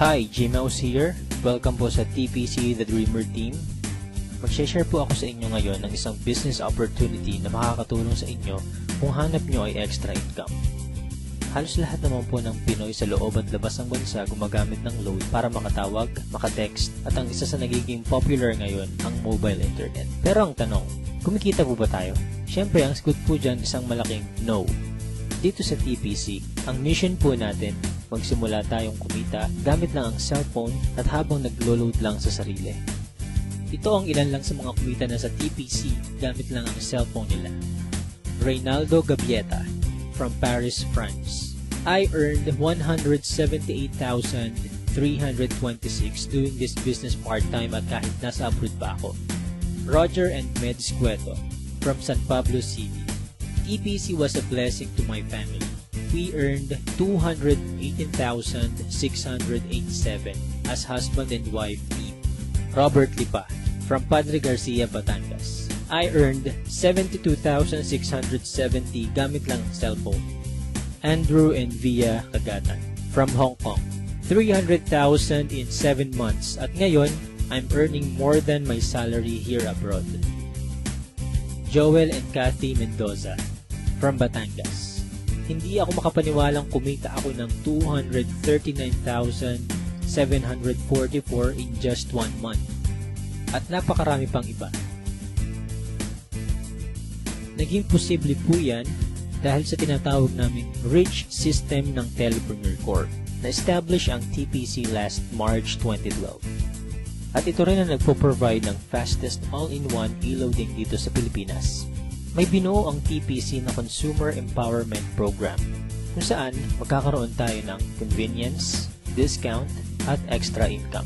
Hi, Gmouse here. Welcome po sa TPC The Dreamer Team. Mag-share po ako sa inyo ngayon ng isang business opportunity na makakatulong sa inyo kung hanap nyo ay extra income. Halos lahat naman po ng Pinoy sa loob at labas ng bansa gumagamit ng load para makatawag, makatext, at ang isa sa nagiging popular ngayon ang mobile internet. Pero ang tanong, kumikita po ba tayo? Siyempre, ang sagot po dyan isang malaking no. Dito sa TPC, ang mission po natin, magsimula tayong kumita gamit lang ang cellphone at habang naglo-load lang sa sarili. Ito ang ilan lang sa mga kumita na sa TPC gamit lang ang cellphone nila. Reynaldo Gabieta from Paris, France. I earned 178,326 doing this business part-time at kahit nasa abroad pa ako. Roger and Meds Cueto from San Pablo City. TPC was a blessing to my family. We earned 218,687 as husband and wife team. Robert Lipa from Padre Garcia, Batangas. I earned 72,670 gamit lang ang cellphone. Andrew and Via Kagatan from Hong Kong. 300,000 in 7 months at ngayon, I'm earning more than my salary here abroad. Joel and Kathy Mendoza from Batangas. Hindi ako makapaniwalang kumita ako ng 239,744 in just 1 month. At napakarami pang iba. Naging posible po yan dahil sa tinatawag naming Rich System ng Telepreneur Corp. Na-establish ang TPC last March 2012. At ito rin ang nagpo-provide ng fastest all-in-one e-loading dito sa Pilipinas. May binuo ang TPC na Consumer Empowerment Program kung saan magkakaroon tayo ng convenience, discount, at extra income.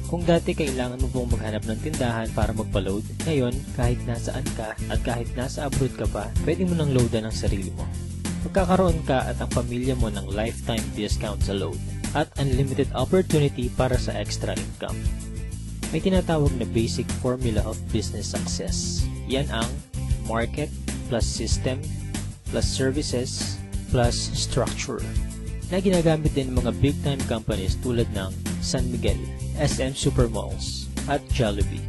Kung dati kailangan mo pong maghanap ng tindahan para magpa-load, ngayon kahit nasaan ka at kahit nasa abroad ka pa, pwede mo nang loadan ang sarili mo. Magkakaroon ka at ang pamilya mo ng lifetime discount sa load at unlimited opportunity para sa extra income. May tinatawag na basic formula of business success. Yan ang market plus system plus services plus structure na ginagamit din ng mga big time companies tulad ng San Miguel, SM Supermalls, at Jollibee.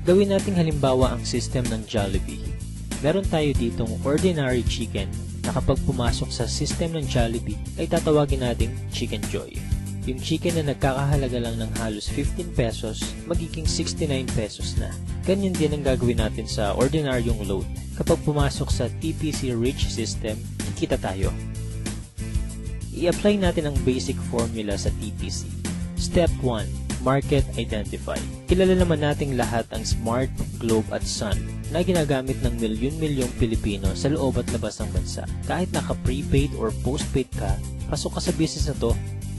Gawin nating halimbawa ang system ng Jollibee. Meron tayo ditong ordinary chicken na kapag pumasok sa system ng Jollibee ay tatawagin nating Chicken Joy. Yung chicken na nagkakahalaga lang ng halos 15 pesos, magiging 69 pesos na. Ganyan din ang gagawin natin sa ordinaryong load. Kapag pumasok sa TPC Rich System, kikita tayo. I-apply natin ang basic formula sa TPC. Step 1. Market Identify. Kilala naman nating lahat ang Smart, Globe at Sun na ginagamit ng milyon-milyong Pilipino sa loob at labas ng bansa. Kahit naka-prepaid or postpaid ka, pasok ka sa business na to.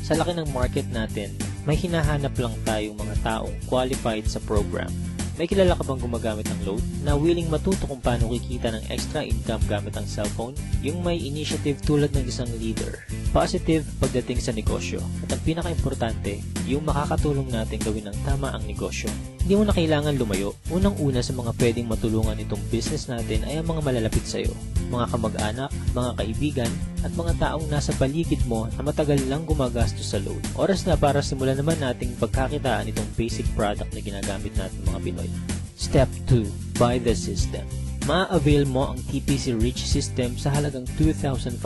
Sa laki ng market natin, may hinahanap lang tayong mga taong qualified sa program. May kilala ka bang gumagamit ng load na willing matuto kung paano kikita ng extra income gamit ang cellphone? Yung may initiative tulad ng isang leader. Positive pagdating sa negosyo. At ang pinaka-importante, yung makakatulong natin gawin ng tama ang negosyo. Hindi mo na kailangan lumayo. Unang-una sa mga pwedeng matulungan itong business natin ay ang mga malalapit sa'yo. Mga kamag-anak, mga kaibigan, at mga taong nasa paligid mo na matagal lang gumagastos sa load. Oras na para simulan naman nating pagkakitaan itong basic product na ginagamit natin mga Pinoy. Step 2. Buy the system. Ma-avail mo ang TPC Rich System sa halagang 2,500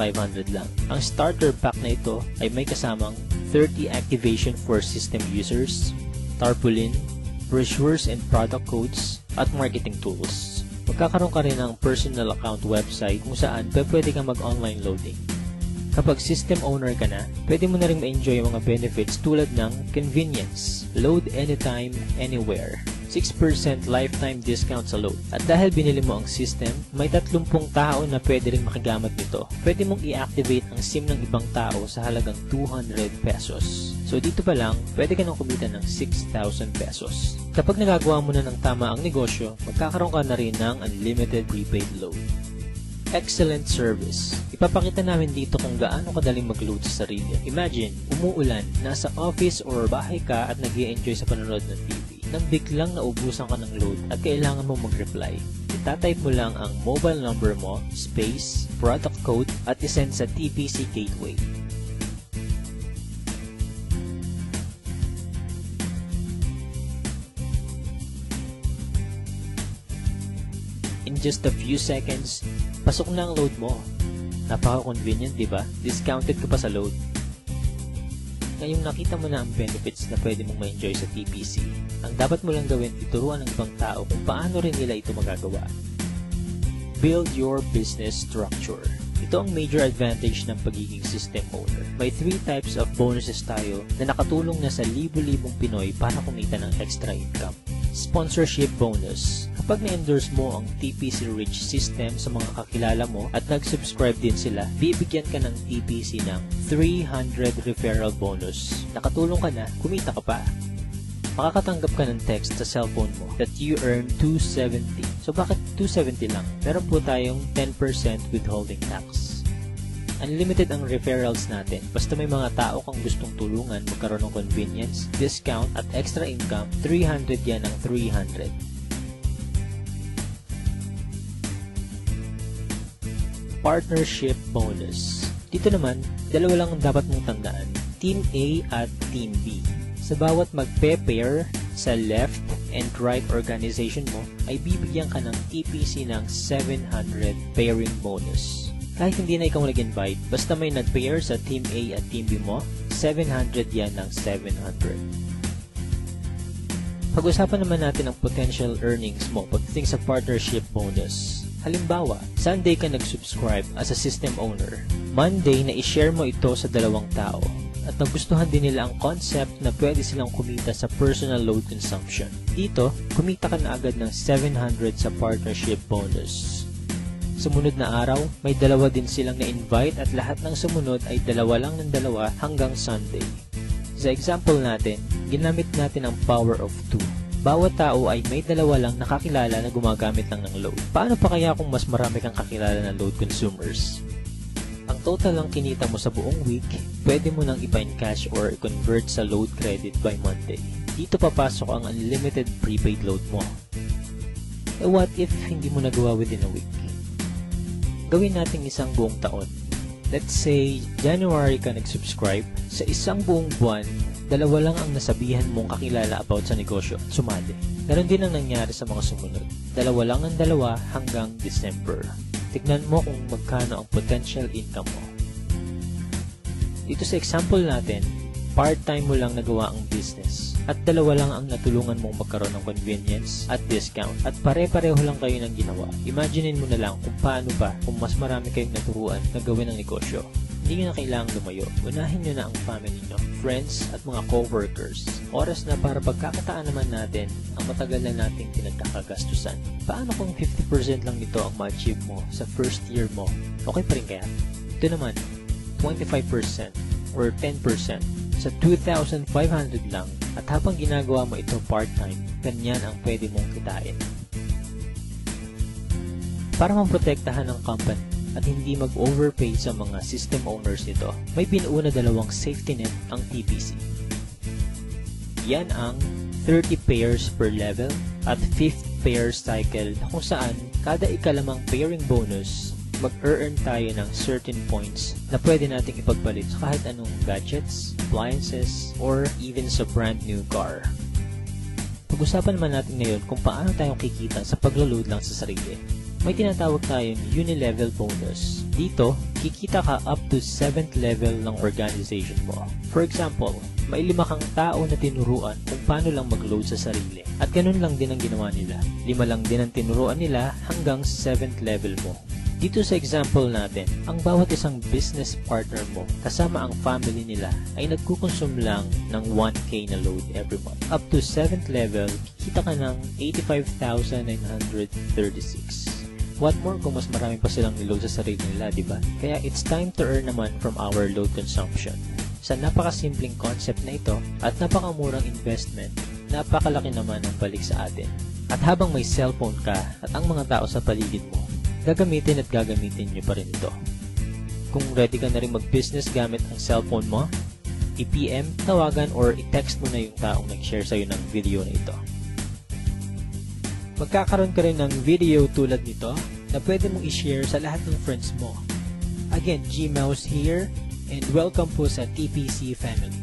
lang. Ang starter pack na ito ay may kasamang 30 activation for system users, tarpaulin, brochures and product codes, at marketing tools. Magkakaroon ka rin ng personal account website kung saan pwede kang mag-online loading. Kapag system owner ka na, pwede mo na rin ma-enjoy ang mga benefits tulad ng convenience, load anytime, anywhere, 6% lifetime discount sa load. At dahil binili mo ang system, may 30 tao na pwede rin makigamit nito. Pwede mong i-activate ang SIM ng ibang tao sa halagang 200 pesos. So dito pa lang, pwede ka nang kumita ng 6,000 pesos. Kapag nagagawa mo na ng tama ang negosyo, magkakaroon ka na rin ng unlimited prepaid load. Excellent service. Ipapakita namin dito kung gaano kadaling mag-load sa sarili. Imagine, umuulan, nasa office or bahay ka at nag-i-enjoy sa panonood ng TV. Nang biglang naubusan ka ng load at kailangan mo mag-reply. Itatype mo lang ang mobile number mo, space, product code at isend sa TPC Gateway. just a few seconds, pasok na ang load mo. Napaka-convenient, di ba? Discounted ka pa sa load. Ngayong nakita mo na ang benefits na pwede mong ma-enjoy sa TPC, ang dapat mo lang gawin, ituruan ng ibang tao kung paano rin nila ito magagawa. Build your business structure. Ito ang major advantage ng pagiging system owner. May 3 types of bonuses tayo na nakatulong na sa libo-libong Pinoy para kumita ng extra income. Sponsorship bonus. Kapag na-endorse mo ang TPC Rich system sa mga kakilala mo at nag-subscribe din sila, bibigyan ka ng TPC ng 300 referral bonus. Nakatulong ka na, kumita ka pa. Makakatanggap ka ng text sa cellphone mo that you earn 270. So bakit 270 lang? Meron po tayong 10% withholding tax. Unlimited ang referrals natin. Basta may mga tao kang gustong tulungan magkaroon ng convenience, discount at extra income, 300 yan ang 300. Partnership bonus. Dito naman, dalawa lang ang dapat mong tandaan. Team A at Team B. Sa bawat magpe-pair sa left and right organization mo, ay bibigyan ka ng TPC ng 700 pairing bonus. Kahit hindi na ikaw nag-invite, basta may nag-pair sa Team A at Team B mo, 700 yan ng 700. Pag-usapan naman natin ang potential earnings mo pagdating sa partnership bonus. Halimbawa, Sunday ka nag-subscribe as a system owner. Monday na i-share mo ito sa 2 tao at nagustuhan din nila ang concept na pwede silang kumita sa personal load consumption. Dito, kumita ka na agad ng 700 sa partnership bonus. Sumunod na araw, may 2 din silang na-invite at lahat ng sumunod ay 2 lang ng 2 hanggang Sunday. Sa example natin, ginamit natin ang power of 2. Bawat tao ay may 2 lang nakakilala na gumagamit lang ng load. Paano pa kaya kung mas marami kang kakilala na load consumers? Ang total lang kinita mo sa buong week, pwede mo nang ipa-encash or convert sa load credit by Monday. Dito papasok ang unlimited prepaid load mo. E what if hindi mo nagawa within a week? Gawin natin isang buong taon. Let's say, January ka nag-subscribe. Sa isang buong buwan, 2 lang ang nasabihan mong kakilala about sa negosyo at sumali. Ganon din ang nangyari sa mga sumunod. 2 lang ang 2 hanggang December. Tignan mo kung magkano ang potential income mo. Dito sa example natin, part-time mo lang nagawa ang business at 2 lang ang natulungan mong magkaroon ng convenience at discount at pare-pareho lang kayo ng ginawa. Imaginein mo na lang kung paano ba kung mas marami kayong naturuan na gawin ng negosyo. Hindi nyo na kailangang lumayo. Unahin nyo na ang family nyo, friends at mga co-workers. Oras na para pagkakataan naman natin ang matagal na nating pinagkakagastusan. Paano kung 50% lang nito ang ma-achieve mo sa first year mo? Okay pa rin kaya? Ito naman, 25% or 10% sa 2,500 lang at habang ginagawa mo ito part-time, ganyan ang pwede mong kitain. Para maprotektahan ng company at hindi mag-overpay sa mga system owners nito, may binuo na 2 safety net ang TPC. Yan ang 30 pairs per level at 5th pair cycle kung saan kada ikalimang pairing bonus, mag-earn tayo ng certain points na pwede nating ipagpalit sa kahit anong gadgets, appliances, or even sa brand new car. Pag-usapan naman natin ngayon kung paano tayong kikita sa paglo-load lang sa sarili. May tinatawag tayong uni-level bonus. Dito, kikita ka up to 7th level ng organization mo. For example, may 5 kang tao na tinuruan kung paano lang mag-load sa sarili. At ganun lang din ang ginawa nila. 5 lang din ang tinuruan nila hanggang 7th level mo. Dito sa example natin, ang bawat isang business partner mo kasama ang family nila ay nagkukonsume lang ng 1K na load every month. Up to 7th level, kikita ka ng 85,936. What more kung mas marami pa silang niload sa sarili nila, diba? Kaya it's time to earn naman from our load consumption. Sa napakasimpleng concept na ito at napakamurang investment, napakalaki naman ang balik sa atin. At habang may cellphone ka at ang mga tao sa paligid mo, gagamitin at gagamitin nyo pa rin ito. Kung ready ka na rin mag-business gamit ang cellphone mo, i-PM, tawagan or i-text mo na yung taong nag-share sa'yo ng video na ito. Magkakaroon ka rin ng video tulad nito na pwede mong i-share sa lahat ng friends mo. Again, G-Mouse here and welcome po sa TPC family.